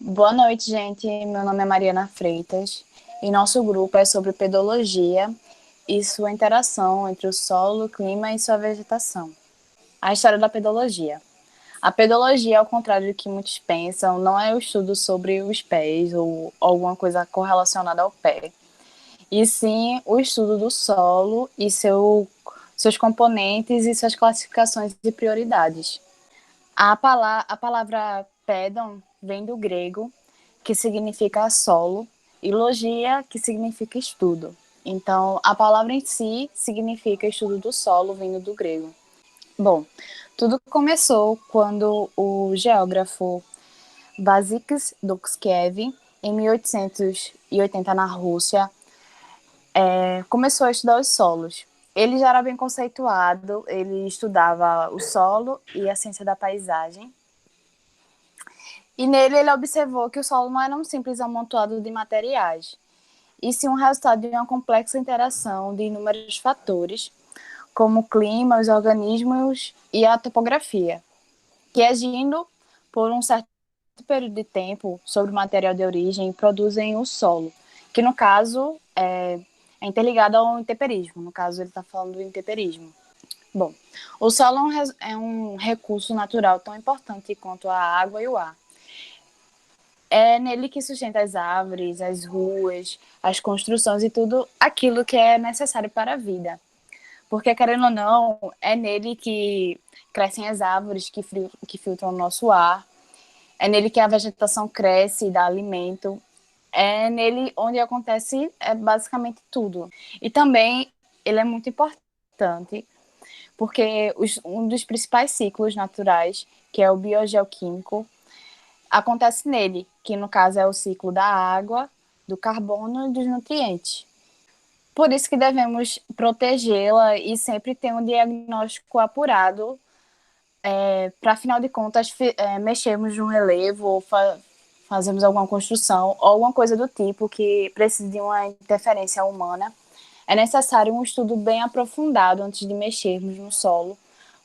Boa noite, gente. Meu nome é Mariana Freitas e nosso grupo é sobre pedologia e sua interação entre o solo, o clima e sua vegetação. A história da pedologia. A pedologia, ao contrário do que muitos pensam, não é o estudo sobre os pés ou alguma coisa correlacionada ao pé, e sim o estudo do solo e seus componentes e suas classificações e prioridades. A palavra pedon vem do grego, que significa solo, e logia, que significa estudo. Então, a palavra em si significa estudo do solo, vindo do grego. Bom, tudo começou quando o geógrafo Vasily Dubčev, em 1880 na Rússia, começou a estudar os solos. Ele já era bem conceituado, ele estudava o solo e a ciência da paisagem. E nele ele observou que o solo não era um simples amontoado de materiais, e sim um resultado de uma complexa interação de inúmeros fatores, como o clima, os organismos e a topografia, que agindo por um certo período de tempo sobre o material de origem produzem o solo, que no caso é interligado ao intemperismo. No caso ele está falando do intemperismo. Bom, o solo é um recurso natural tão importante quanto a água e o ar. É nele que sustenta as árvores, as ruas, as construções e tudo aquilo que é necessário para a vida. Porque, querendo ou não, é nele que crescem as árvores que filtram o nosso ar, é nele que a vegetação cresce e dá alimento, é nele onde acontece basicamente tudo. E também ele é muito importante, porque um dos principais ciclos naturais, que é o biogeoquímico, acontece nele, que no caso é o ciclo da água, do carbono e dos nutrientes. Por isso que devemos protegê-la e sempre ter um diagnóstico apurado para, afinal de contas, mexermos no relevo ou fazermos alguma construção ou alguma coisa do tipo que precise de uma interferência humana. É necessário um estudo bem aprofundado antes de mexermos no solo,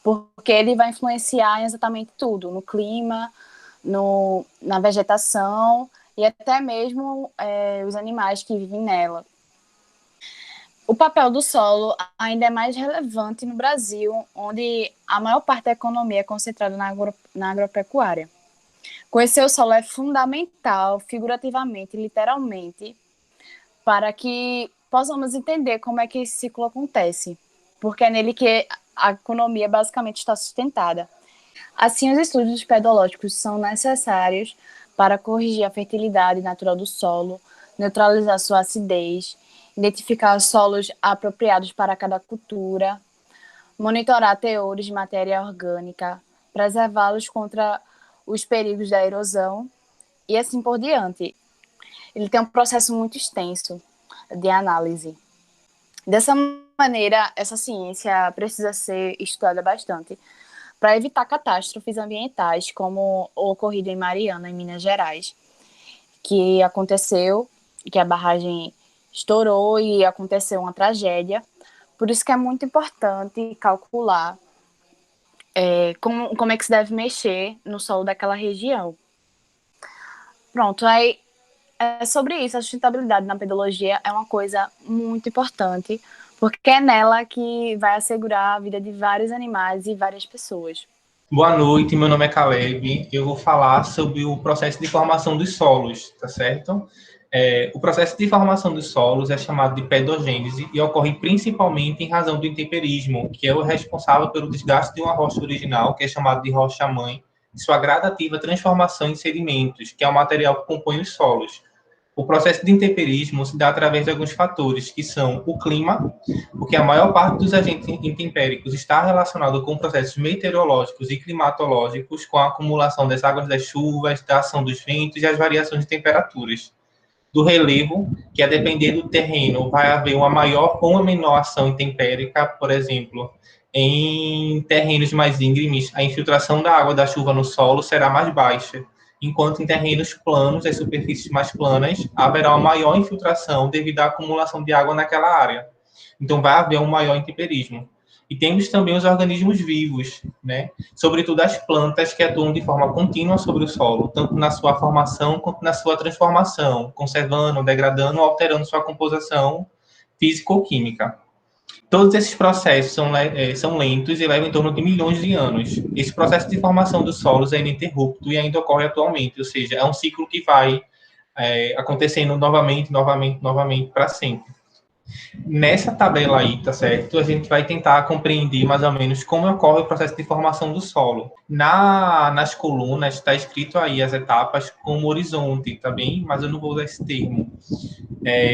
porque ele vai influenciar em exatamente tudo, no clima, na vegetação e até mesmo os animais que vivem nela. O papel do solo ainda é mais relevante no Brasil, onde a maior parte da economia é concentrada na agropecuária. Conhecer o solo é fundamental, figurativamente e literalmente, para que possamos entender como é que esse ciclo acontece, porque é nele que a economia basicamente está sustentada. Assim, os estudos pedológicos são necessários para corrigir a fertilidade natural do solo, neutralizar sua acidez, identificar os solos apropriados para cada cultura, monitorar teores de matéria orgânica, preservá-los contra os perigos da erosão e assim por diante. Ele tem um processo muito extenso de análise. Dessa maneira, essa ciência precisa ser estudada bastante para evitar catástrofes ambientais, como o ocorrido em Mariana, em Minas Gerais, que aconteceu, que a barragem estourou e aconteceu uma tragédia. Por isso que é muito importante calcular como é que se deve mexer no solo daquela região. Pronto, aí sobre isso, a sustentabilidade na pedologia é uma coisa muito importante, porque é nela que vai assegurar a vida de vários animais e várias pessoas. Boa noite, meu nome é Caleb. Eu vou falar sobre o processo de formação dos solos, tá certo? O processo de formação dos solos é chamado de pedogênese e ocorre principalmente em razão do intemperismo, que é o responsável pelo desgaste de uma rocha original, que é chamado de rocha-mãe, e sua gradativa transformação em sedimentos, que é o material que compõe os solos. O processo de intemperismo se dá através de alguns fatores, que são o clima, porque a maior parte dos agentes intempéricos está relacionado com processos meteorológicos e climatológicos, com a acumulação das águas das chuvas, da ação dos ventos e as variações de temperaturas. Do relevo, que a depender do terreno, vai haver uma maior ou uma menor ação intempérica, por exemplo, em terrenos mais íngremes, a infiltração da água da chuva no solo será mais baixa, enquanto em terrenos planos, as superfícies mais planas, haverá uma maior infiltração devido à acumulação de água naquela área. Então, vai haver um maior intemperismo. E temos também os organismos vivos, né? Sobretudo as plantas que atuam de forma contínua sobre o solo, tanto na sua formação quanto na sua transformação, conservando, degradando ou alterando sua composição físico-química. Todos esses processos são lentos e levam em torno de milhões de anos. Esse processo de formação dos solos é ininterrupto e ainda ocorre atualmente, ou seja, é um ciclo que vai acontecendo novamente para sempre. Nessa tabela aí, tá certo? A gente vai tentar compreender mais ou menos como ocorre o processo de formação do solo. Nas colunas está escrito aí as etapas como horizonte, tá bem? Mas eu não vou usar esse termo.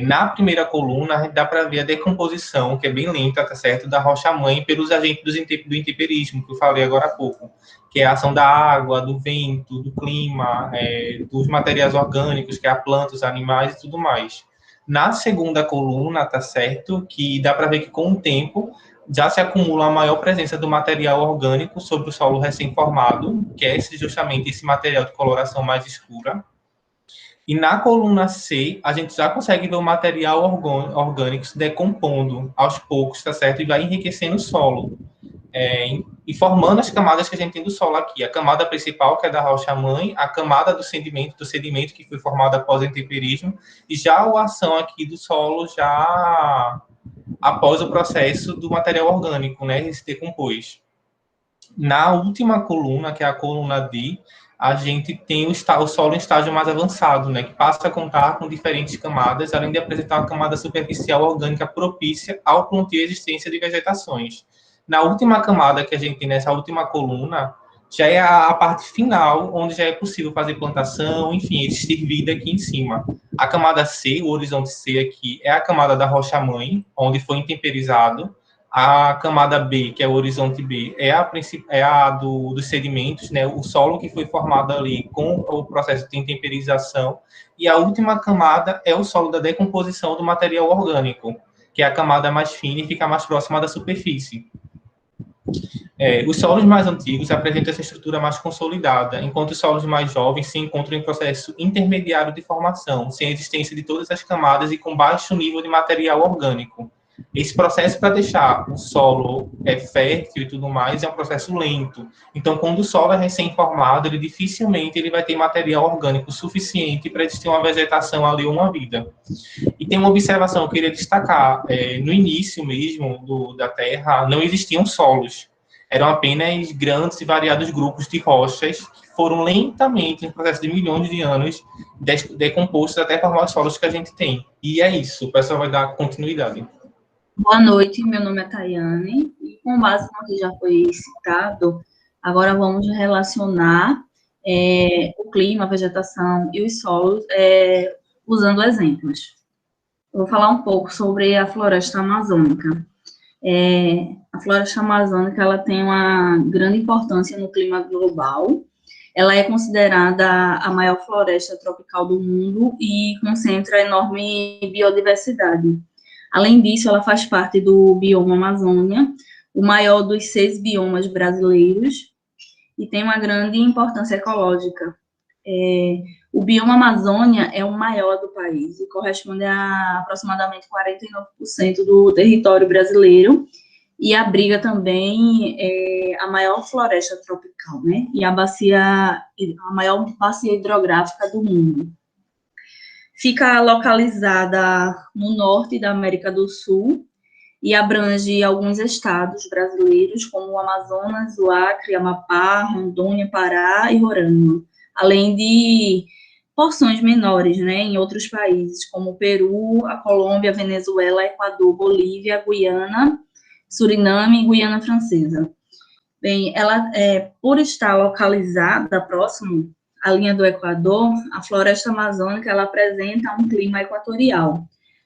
Na primeira coluna, dá para ver a decomposição, que é bem lenta, tá certo? Da rocha-mãe pelos agentes do intemperismo, que eu falei agora há pouco, que é a ação da água, do vento, do clima, dos materiais orgânicos, que é a planta, os animais e tudo mais. Na segunda coluna, tá certo? Que dá para ver que com o tempo já se acumula a maior presença do material orgânico sobre o solo recém-formado, que é justamente esse material de coloração mais escura. E na coluna C, a gente já consegue ver o material orgânico se decompondo aos poucos, tá certo? E vai enriquecendo o solo. E formando as camadas que a gente tem do solo aqui. A camada principal, que é da rocha-mãe, a camada do sedimento que foi formado após o intemperismo, e já a ação aqui do solo já após o processo do material orgânico, né, que se decompôs. Na última coluna, que é a coluna D, a gente tem o solo em estágio mais avançado, né, que passa a contar com diferentes camadas, além de apresentar uma camada superficial orgânica propícia ao plantio e existência de vegetações. Na última camada que a gente tem nessa última coluna, já é a parte final, onde já é possível fazer plantação, enfim, existir vida aqui em cima. A camada C, o horizonte C aqui, é a camada da rocha-mãe, onde foi intemperizado. A camada B, que é o horizonte B, é a dos sedimentos, né? O solo que foi formado ali com o processo de intemperização. E a última camada é o solo da decomposição do material orgânico, que é a camada mais fina e fica mais próxima da superfície. Os solos mais antigos apresentam essa estrutura mais consolidada, enquanto os solos mais jovens se encontram em processo intermediário de formação, sem a existência de todas as camadas e com baixo nível de material orgânico. Esse processo para deixar o solo fértil e tudo mais é um processo lento. Então, quando o solo é recém-formado, ele dificilmente vai ter material orgânico suficiente para existir uma vegetação ali ou uma vida. E tem uma observação que eu queria destacar. No início mesmo da Terra, não existiam solos. Eram apenas grandes e variados grupos de rochas que foram lentamente, no processo de milhões de anos, decompostos até formar os solos que a gente tem. E é isso, o pessoal vai dar continuidade. Boa noite, meu nome é Tayane, e com base no que já foi citado, agora vamos relacionar o clima, a vegetação e os solos usando exemplos. Eu vou falar um pouco sobre a floresta amazônica. A floresta amazônica ela tem uma grande importância no clima global. Ela é considerada a maior floresta tropical do mundo e concentra enorme biodiversidade. Além disso, ela faz parte do bioma Amazônia, o maior dos 6 biomas brasileiros, e tem uma grande importância ecológica. O bioma Amazônia é o maior do país e corresponde a aproximadamente 49% do território brasileiro e abriga também a maior floresta tropical, né? E a maior bacia hidrográfica do mundo. Fica localizada no norte da América do Sul e abrange alguns estados brasileiros, como o Amazonas, o Acre, Amapá, Rondônia, Pará e Roraima, além de porções menores, né, em outros países, como o Peru, a Colômbia, a Venezuela, Equador, Bolívia, Guiana, Suriname e Guiana Francesa. Bem, ela, por estar localizada próximo à linha do Equador, a floresta amazônica ela apresenta um clima equatorial.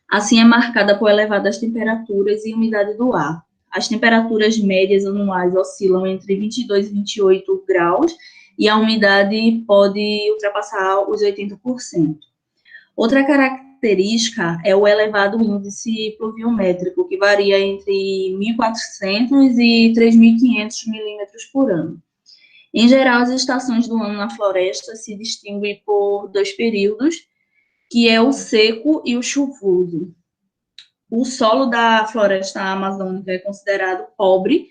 Assim, é marcada por elevadas temperaturas e umidade do ar. As temperaturas médias anuais oscilam entre 22 e 28 graus, e a umidade pode ultrapassar os 80%. Outra característica é o elevado índice pluviométrico, que varia entre 1.400 e 3.500 milímetros por ano. Em geral, as estações do ano na floresta se distinguem por 2 períodos, que é o seco e o chuvoso. O solo da floresta amazônica é considerado pobre,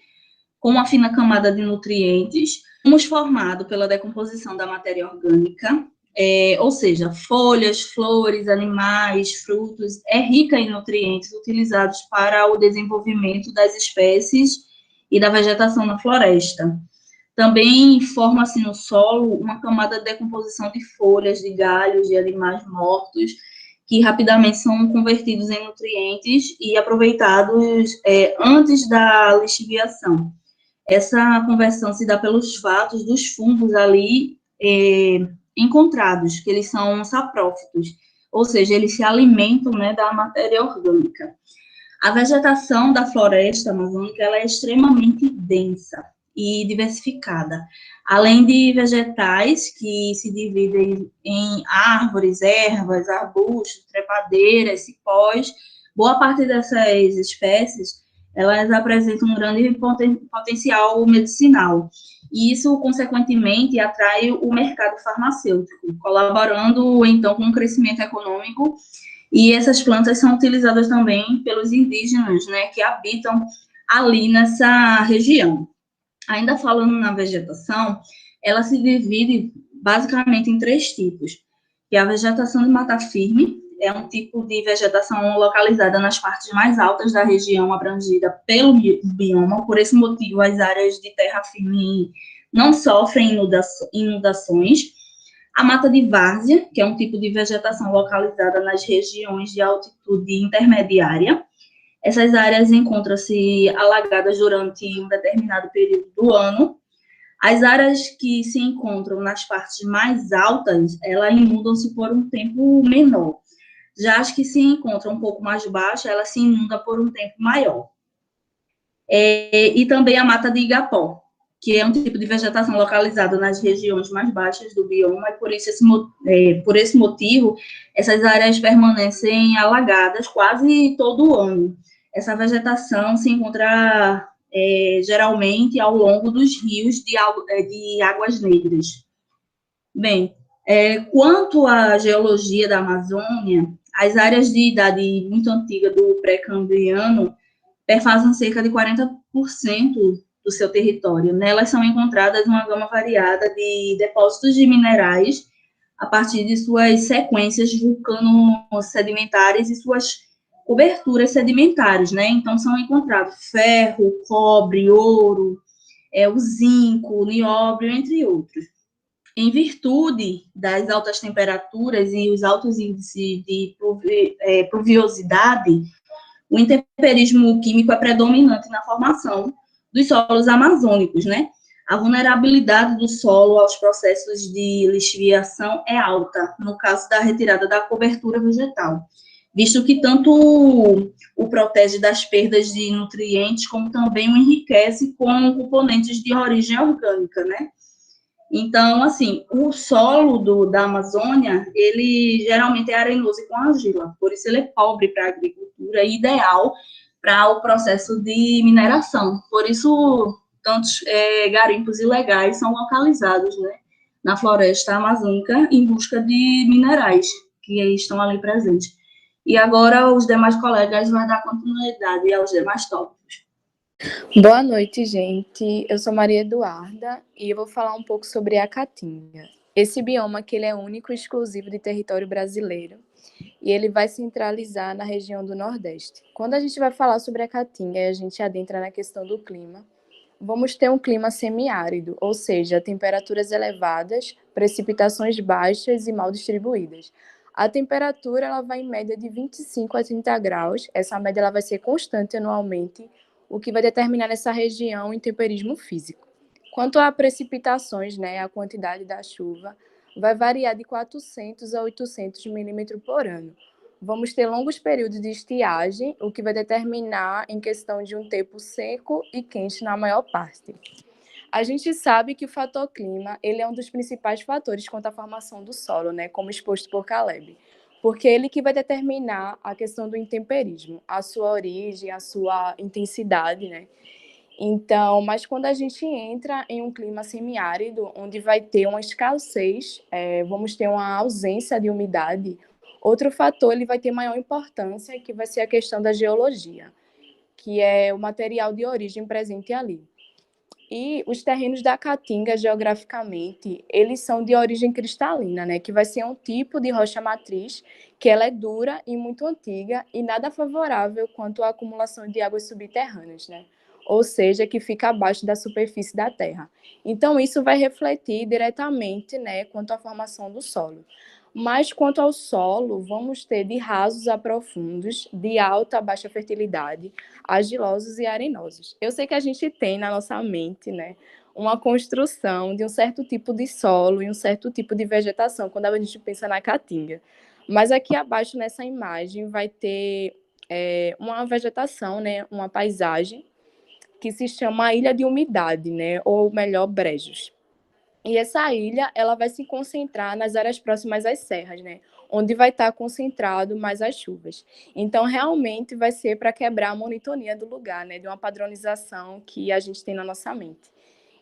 com uma fina camada de nutrientes, humus formado pela decomposição da matéria orgânica, ou seja, folhas, flores, animais, frutos, é rica em nutrientes utilizados para o desenvolvimento das espécies e da vegetação na floresta. Também forma-se no solo uma camada de decomposição de folhas, de galhos, de animais mortos, que rapidamente são convertidos em nutrientes e aproveitados antes da lixiviação. Essa conversão se dá pelos fatos dos fungos ali encontrados, que eles são saprófitos, ou seja, eles se alimentam, né, da matéria orgânica. A vegetação da floresta amazônica ela é extremamente densa e diversificada, além de vegetais que se dividem em árvores, ervas, arbustos, trepadeiras, cipós. Boa parte dessas espécies elas apresentam um grande potencial medicinal. E isso, consequentemente, atrai o mercado farmacêutico, colaborando, então, com o crescimento econômico. E essas plantas são utilizadas também pelos indígenas, né, que habitam ali nessa região. Ainda falando na vegetação, ela se divide basicamente em 3 tipos, que é a vegetação de mata firme, é um tipo de vegetação localizada nas partes mais altas da região abrangida pelo bioma. Por esse motivo, as áreas de terra firme não sofrem inundações. A mata de várzea, que é um tipo de vegetação localizada nas regiões de altitude intermediária. Essas áreas encontram-se alagadas durante um determinado período do ano. As áreas que se encontram nas partes mais altas, elas inundam-se por um tempo menor. Já as que se encontram um pouco mais baixas, ela se inunda por um tempo maior. E também a mata de igapó, que é um tipo de vegetação localizada nas regiões mais baixas do bioma, e por esse motivo, essas áreas permanecem alagadas quase todo o ano. Essa vegetação se encontra geralmente ao longo dos rios de águas negras. Bem, quanto à geologia da Amazônia, as áreas de idade muito antiga do pré-cambriano perfazem cerca de 40% do seu território. Nelas são encontradas uma gama variada de depósitos de minerais a partir de suas sequências vulcano-sedimentares e suas coberturas sedimentares, né? Então, são encontrados ferro, cobre, ouro, o zinco, o nióbio, entre outros. Em virtude das altas temperaturas e os altos índices de pluviosidade, o intemperismo químico é predominante na formação dos solos amazônicos, né? A vulnerabilidade do solo aos processos de lixiviação é alta, no caso da retirada da cobertura vegetal, visto que tanto o protege das perdas de nutrientes, como também o enriquece com componentes de origem orgânica, né? Então, assim, o solo da Amazônia, ele geralmente é arenoso e com argila, por isso ele é pobre para a agricultura e ideal para o processo de mineração. Por isso, tantos garimpos ilegais são localizados, né, na floresta amazônica em busca de minerais que estão ali presentes. E agora os demais colegas vão dar continuidade aos demais tópicos. Boa noite, gente. Eu sou Maria Eduarda e eu vou falar um pouco sobre a caatinga. Esse bioma que ele é único e exclusivo de território brasileiro e ele vai centralizar na região do Nordeste. Quando a gente vai falar sobre a caatinga e a gente adentra na questão do clima, vamos ter um clima semiárido, ou seja, temperaturas elevadas, precipitações baixas e mal distribuídas. A temperatura ela vai em média de 25 a 30 graus, essa média ela vai ser constante anualmente, o que vai determinar nessa região em temperismo físico. Quanto a precipitações, né, a quantidade da chuva vai variar de 400 a 800 milímetros por ano. Vamos ter longos períodos de estiagem, o que vai determinar em questão de um tempo seco e quente na maior parte. A gente sabe que o fator clima ele é um dos principais fatores quanto à formação do solo, né, como exposto por Caleb, porque ele que vai determinar a questão do intemperismo, a sua origem, a sua intensidade, né? Então, mas quando a gente entra em um clima semiárido, onde vai ter uma escassez, vamos ter uma ausência de umidade, Outro fator ele vai ter maior importância, que vai ser a questão da geologia, que é o material de origem presente ali. E os terrenos da Caatinga, geograficamente, eles são de origem cristalina, né? Que vai ser um tipo de rocha matriz que ela é dura e muito antiga e nada favorável quanto à acumulação de águas subterrâneas, né? Ou seja, que fica abaixo da superfície da terra. Então, isso vai refletir diretamente, né, quanto à formação do solo. Mas quanto ao solo, vamos ter de rasos a profundos, de alta a baixa fertilidade, argilosos e arenosos. Eu sei que a gente tem na nossa mente, né, uma construção de um certo tipo de solo e um certo tipo de vegetação quando a gente pensa na Caatinga. Mas aqui abaixo nessa imagem vai ter uma vegetação, né, uma paisagem que se chama Ilha de Umidade, né, ou melhor, brejos. E essa ilha, ela vai se concentrar nas áreas próximas às serras, né? Onde vai estar concentrado mais as chuvas. Então, realmente vai ser para quebrar a monotonia do lugar, né? De uma padronização que a gente tem na nossa mente.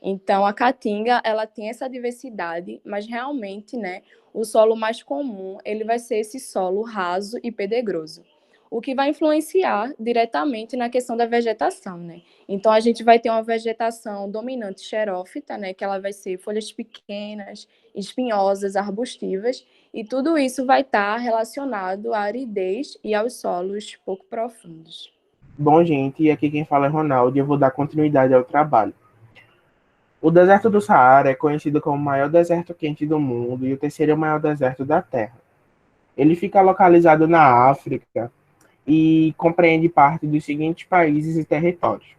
Então, a Caatinga, ela tem essa diversidade, mas realmente, né? O solo mais comum, ele vai ser esse solo raso e pedregoso, o que vai influenciar diretamente na questão da vegetação, né? Então, a gente vai ter uma vegetação dominante xerófita, né? Que ela vai ser folhas pequenas, espinhosas, arbustivas, e tudo isso vai estar relacionado à aridez e aos solos pouco profundos. Bom, gente, e aqui quem fala é Ronaldo e eu vou dar continuidade ao trabalho. O deserto do Saara é conhecido como o maior deserto quente do mundo e o terceiro maior deserto da Terra. Ele fica localizado na África e compreende parte dos seguintes países e territórios: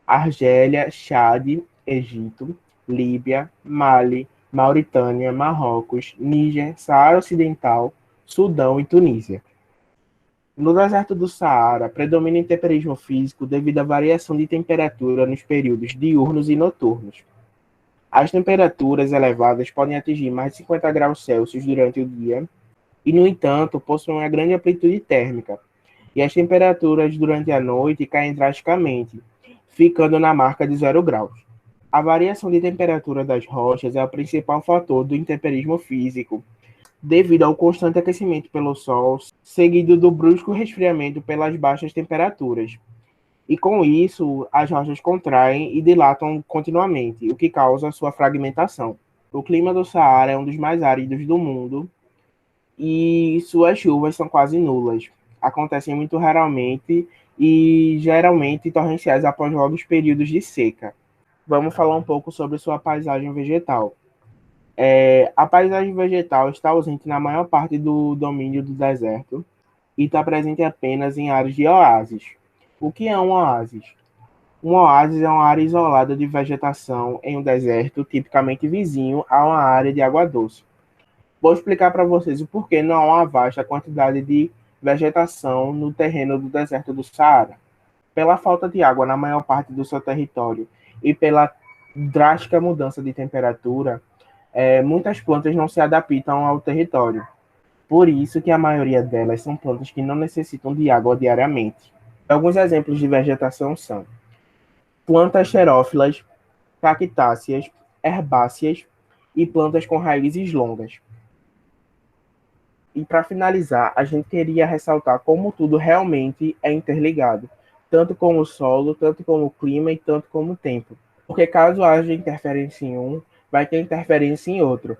Argélia, Chade, Egito, Líbia, Mali, Mauritânia, Marrocos, Níger, Saara Ocidental, Sudão e Tunísia. No deserto do Saara, predomina o intemperismo físico devido à variação de temperatura nos períodos diurnos e noturnos. As temperaturas elevadas podem atingir mais de 50 graus Celsius durante o dia e, no entanto, possuem uma grande amplitude térmica, e as temperaturas durante a noite caem drasticamente, ficando na marca de 0 graus. A variação de temperatura das rochas é o principal fator do intemperismo físico, devido ao constante aquecimento pelo Sol, seguido do brusco resfriamento pelas baixas temperaturas. E com isso, as rochas contraem e dilatam continuamente, o que causa sua fragmentação. O clima do Saara é um dos mais áridos do mundo e suas chuvas são quase nulas. Acontecem muito raramente e geralmente torrenciais após longos períodos de seca. Vamos falar um pouco sobre sua paisagem vegetal. A paisagem vegetal está ausente na maior parte do domínio do deserto e está presente apenas em áreas de oásis. O que é um oásis? Um oásis é uma área isolada de vegetação em um deserto, tipicamente vizinho a uma área de água doce. Vou explicar para vocês o porquê não há uma vasta quantidade de vegetação no terreno do deserto do Saara. Pela falta de água na maior parte do seu território e pela drástica mudança de temperatura, muitas plantas não se adaptam ao território. Por isso que a maioria delas são plantas que não necessitam de água diariamente. Alguns exemplos de vegetação são plantas xerófilas, cactáceas, herbáceas e plantas com raízes longas. E para finalizar, a gente queria ressaltar como tudo realmente é interligado, tanto com o solo, tanto com o clima e tanto com o tempo. Porque caso haja interferência em um, vai ter interferência em outro.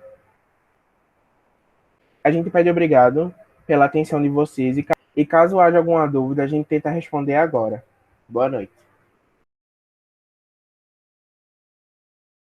A gente pede obrigado pela atenção de vocês e caso haja alguma dúvida, a gente tenta responder agora. Boa noite.